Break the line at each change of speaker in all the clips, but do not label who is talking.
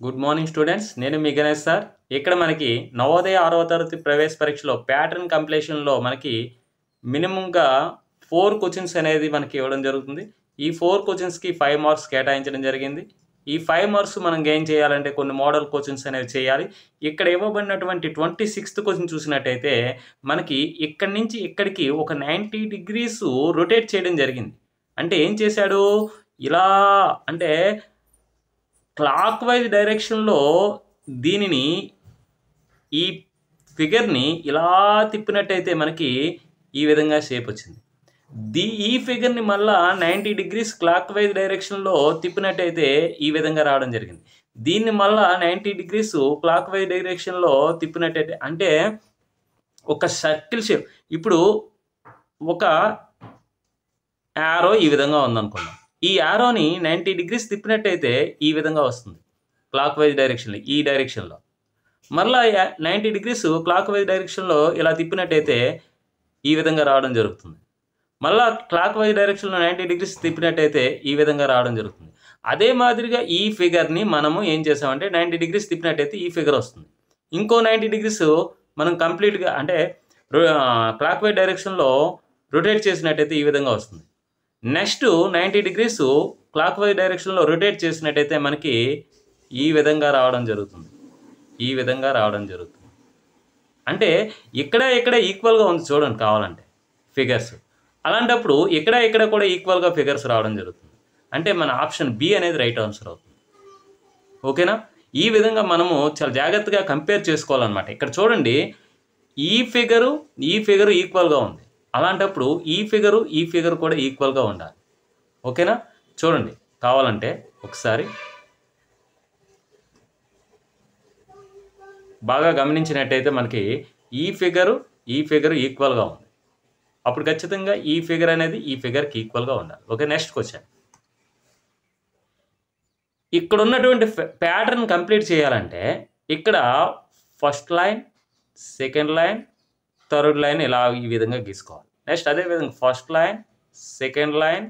Good morning students, నేను మీ Ganesh sir. ఇక్కడ మనకి నవోదయ 6వ తరగతి ప్రవేశ పరీక్షలో ప్యాటర్న్ కంప్లీషన్లో మనకి మినిమంగా 4 క్వశ్చన్స్ అనేది మనకి ఇవ్వడం జరుగుతుంది. ఈ 4 క్వశ్చన్స్కి 5 మార్క్స్ కేటాయించడం జరిగింది. ఈ 5 మార్క్స్ మనం గెయిన్ చేయాలంటే కొన్ని మోడల్ క్వశ్చన్స్ అనేవి చేయాలి. ఇక్కడ ఇవ్వబడినటువంటి 26th క్వశ్చన్ చూసినట్టయితే మనకి ఇక్కడి నుంచి ఇక్కడికి ఒక 90 degrees రొటేట్ చేయడం జరిగింది. అంటే ఏం చేశాడు, ఇలా అంటే క్లాక్ వైజ్ డైరెక్షన్లో దీనిని ఈ ఫిగర్ని ఇలా తిప్పినట్టయితే మనకి ఈ విధంగా షేప్ వచ్చింది. ఈ ఫిగర్ని మళ్ళా 90 degrees క్లాక్ వైజ్ డైరెక్షన్లో తిప్పినట్టయితే ఈ విధంగా రావడం జరిగింది. దీన్ని మళ్ళా 90 degrees క్లాక్ వైజ్ డైరెక్షన్లో తిప్పినట్టయితే అంటే ఒక సర్కిల్ షేప్. ఇప్పుడు ఒక యారో ఈ విధంగా ఉందనుకున్నాం. ఈ యారోని 90 degrees తిప్పినట్టయితే ఈ విధంగా వస్తుంది క్లాక్ వైజ్ డైరెక్షన్లో, ఈ డైరెక్షన్లో. మళ్ళీ 90 degrees క్లాక్ వైజ్ డైరెక్షన్లో ఇలా తిప్పినట్టయితే ఈ విధంగా రావడం జరుగుతుంది. మళ్ళీ క్లాక్ వైజ్ డైరెక్షన్లో 90 degrees తిప్పినట్టయితే ఈ విధంగా రావడం జరుగుతుంది. అదే మాదిరిగా ఈ ఫిగర్ని మనము ఏం చేసామంటే 90 degrees తిప్పినట్టయితే ఈ ఫిగర్ వస్తుంది. ఇంకో 90 degrees మనం కంప్లీట్గా అంటే క్లాక్ వైజ్ డైరెక్షన్లో రొటేట్ చేసినట్టయితే ఈ విధంగా వస్తుంది. నెక్స్ట్ 90 degrees క్లాక్ వైజ్ డైరెక్షన్లో రొటేట్ చేసినట్టయితే మనకి ఈ విధంగా రావడం జరుగుతుంది. ఈ విధంగా రావడం జరుగుతుంది. అంటే ఇక్కడ ఈక్వల్గా ఉంది చూడండి కావాలంటే ఫిగర్స్. అలాంటప్పుడు ఇక్కడ కూడా ఈక్వల్గా ఫిగర్స్ రావడం జరుగుతుంది. అంటే మన ఆప్షన్ బి అనేది రైట్ ఆన్సర్ అవుతుంది. ఓకేనా? ఈ విధంగా మనము చాలా జాగ్రత్తగా కంపేర్ చేసుకోవాలన్నమాట. ఇక్కడ చూడండి, ఈ ఫిగరు ఈక్వల్గా ఉంది. అలాంటప్పుడు ఈ ఫిగర్ కూడా ఈక్వల్గా ఉండాలి. ఓకేనా? చూడండి కావాలంటే ఒకసారి బాగా గమనించినట్టయితే మనకి ఈ ఫిగరు ఈక్వల్గా ఉంది. అప్పుడు ఖచ్చితంగా ఈ ఫిగర్ అనేది ఈ ఫిగర్కి ఈక్వల్గా ఉండాలి. Okay, next question. ఇక్కడ ఉన్నటువంటి ప్యాటర్న్ కంప్లీట్ చేయాలంటే ఇక్కడ first line, second line, third line ఇలా ఈ విధంగా గీసుకోవాలి. నెక్స్ట్ అదేవిధంగా first line, second line,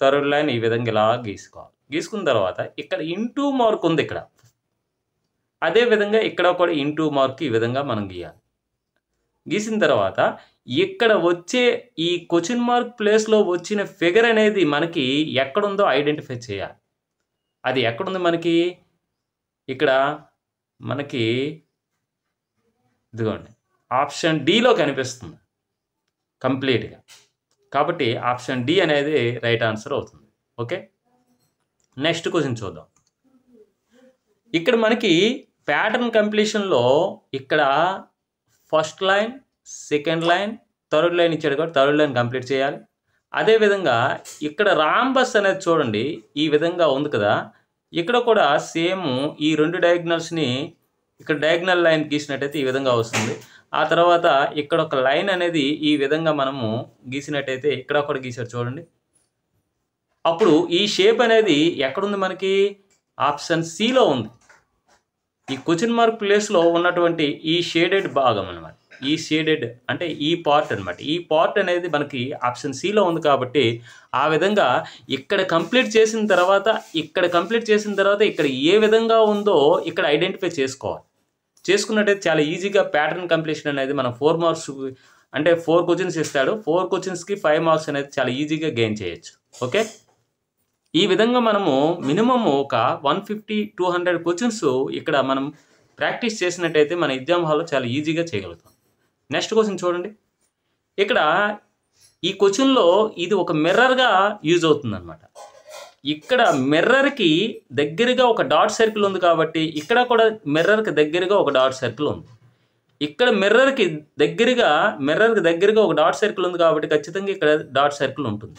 third line ఈ విధంగా ఇలా గీసుకోవాలి. గీసుకున్న తర్వాత ఇక్కడ ఇంటూ మార్క్ ఉంది ఇక్కడ. అదేవిధంగా ఇక్కడ కూడా ఇంటూ మార్క్ ఈ విధంగా మనం గీయాలి. గీసిన తర్వాత ఇక్కడ వచ్చే ఈ క్వశ్చన్ మార్క్ ప్లేస్లో వచ్చిన ఫిగర్ అనేది మనకి ఎక్కడుందో ఐడెంటిఫై చేయాలి. అది ఎక్కడుంది మనకి? ఇక్కడ మనకి ఇదిగోండి ఆప్షన్ డిలో కనిపిస్తుంది కంప్లీట్గా. కాబట్టి ఆప్షన్ డి అనేది రైట్ ఆన్సర్ అవుతుంది. ఓకే, నెక్స్ట్ క్వశ్చన్ చూద్దాం. ఇక్కడ మనకి ప్యాటర్న్ కంప్లీషన్లో ఇక్కడ first line, second line, third line ఇచ్చాడు కాబట్టి థర్డ్ లైన్ కంప్లీట్ చేయాలి. అదేవిధంగా ఇక్కడ రాంబస్ అనేది చూడండి ఈ విధంగా ఉంది కదా. ఇక్కడ కూడా సేమ్ ఈ రెండు డయాగ్నల్స్ని ఇక్కడ డయాగ్నల్ లైన్ గీసినట్టయితే ఈ విధంగా వస్తుంది. ఆ తర్వాత ఇక్కడ ఒక లైన్ అనేది ఈ విధంగా మనము గీసినట్టయితే ఇక్కడ ఒకటి గీసారు చూడండి. అప్పుడు ఈ షేప్ అనేది ఎక్కడుంది మనకి? ఆప్షన్ సిలో ఉంది. ఈ క్వశ్చన్ మార్క్ ప్లేస్లో ఉన్నటువంటి ఈ షేడెడ్ భాగం అనమాట. ఈ షేడెడ్ అంటే ఈ పార్ట్ అనమాట. ఈ పార్ట్ అనేది మనకి ఆప్షన్ సిలో ఉంది. కాబట్టి ఆ విధంగా ఇక్కడ కంప్లీట్ చేసిన తర్వాత ఇక్కడ ఏ విధంగా ఉందో ఇక్కడ ఐడెంటిఫై చేసుకోవాలి. చేసుకున్నట్టయితే చాలా ఈజీగా ప్యాటర్న్ కంప్లీషన్ అనేది మనం 4 మార్క్స్ అంటే 4 క్వశ్చన్స్ ఇస్తాడు. 4 క్వశ్చన్స్కి 5 మార్క్స్ అనేది చాలా ఈజీగా గెయిన్ చేయొచ్చు. ఓకే, ఈ విధంగా మనము మినిమం ఒక 150-200 క్వశ్చన్స్ ఇక్కడ మనం ప్రాక్టీస్ చేసినట్టయితే మన ఎగ్జామ్ హాల్లో చాలా ఈజీగా చేయగలుగుతాం. నెక్స్ట్ క్వశ్చన్ చూడండి. ఇక్కడ ఈ క్వశ్చన్లో ఇది ఒక మిర్రర్గా యూజ్ అవుతుందన్నమాట. ఇక్కడ మిర్రర్కి దగ్గరగా ఒక డాట్ సర్కిల్ ఉంది కాబట్టి ఇక్కడ కూడా మిర్రర్కి దగ్గరగా ఒక డాట్ సర్కిల్ ఉంది. ఇక్కడ మిర్రర్కి దగ్గరగా ఒక డాట్ సర్కిల్ ఉంది కాబట్టి ఖచ్చితంగా ఇక్కడ డాట్ సర్కిల్ ఉంటుంది.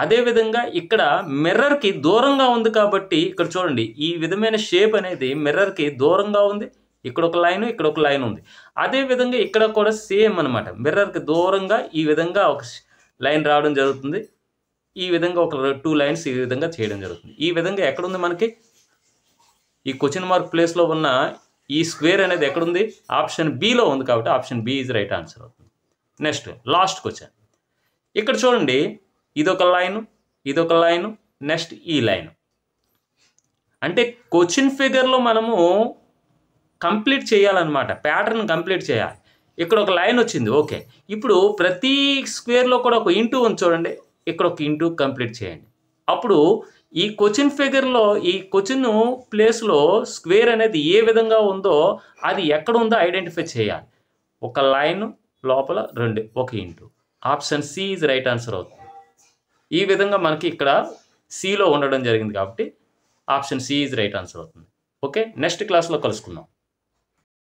అదేవిధంగా ఇక్కడ మిర్రర్కి దూరంగా ఉంది కాబట్టి ఇక్కడ చూడండి ఈ విధమైన షేప్ అనేది మిర్రర్కి దూరంగా ఉంది. ఇక్కడ ఒక లైన్, ఇక్కడ ఒక లైన్ ఉంది. అదేవిధంగా ఇక్కడ కూడా సేమ్ అనమాట. మిర్రర్కి దూరంగా ఈ విధంగా ఒక లైన్ రావడం జరుగుతుంది. ఈ విధంగా ఒక 2 లైన్స్ ఈ విధంగా చేయడం జరుగుతుంది. ఈ విధంగా ఎక్కడుంది మనకి? ఈ క్వశ్చన్ మార్క్ ప్లేస్లో ఉన్న ఈ స్క్వేర్ అనేది ఎక్కడుంది? ఆప్షన్ బిలో ఉంది. కాబట్టి option B is right answer అవుతుంది. Next last question. ఇక్కడ చూడండి ఇదొక లైను, నెక్స్ట్ ఈ లైను. అంటే క్వశ్చన్ ఫిగర్లో మనము కంప్లీట్ చేయాలన్నమాట, ప్యాటర్న్ కంప్లీట్ చేయాలి. ఇక్కడ ఒక లైన్ వచ్చింది, ఓకే. ఇప్పుడు ప్రతి స్క్వేర్లో కూడా ఒక ఇంటూ ఉంది చూడండి, ఇక్కడ ఒక ఇంటూ కంప్లీట్ చేయండి. అప్పుడు ఈ క్వశ్చన్ ఫిగర్లో ఈ క్వశ్చన్ ప్లేస్లో స్క్వేర్ అనేది ఏ విధంగా ఉందో అది ఎక్కడ ఉందో ఐడెంటిఫై చేయాలి. ఒక లైన్ లోపల 2 ఒక into. Option C is right answer అవుతుంది. ఈ విధంగా మనకి ఇక్కడ సిలో ఉండడం జరిగింది కాబట్టి option C is right answer అవుతుంది. ఓకే, నెక్స్ట్ క్లాస్లో కలుసుకుందాం.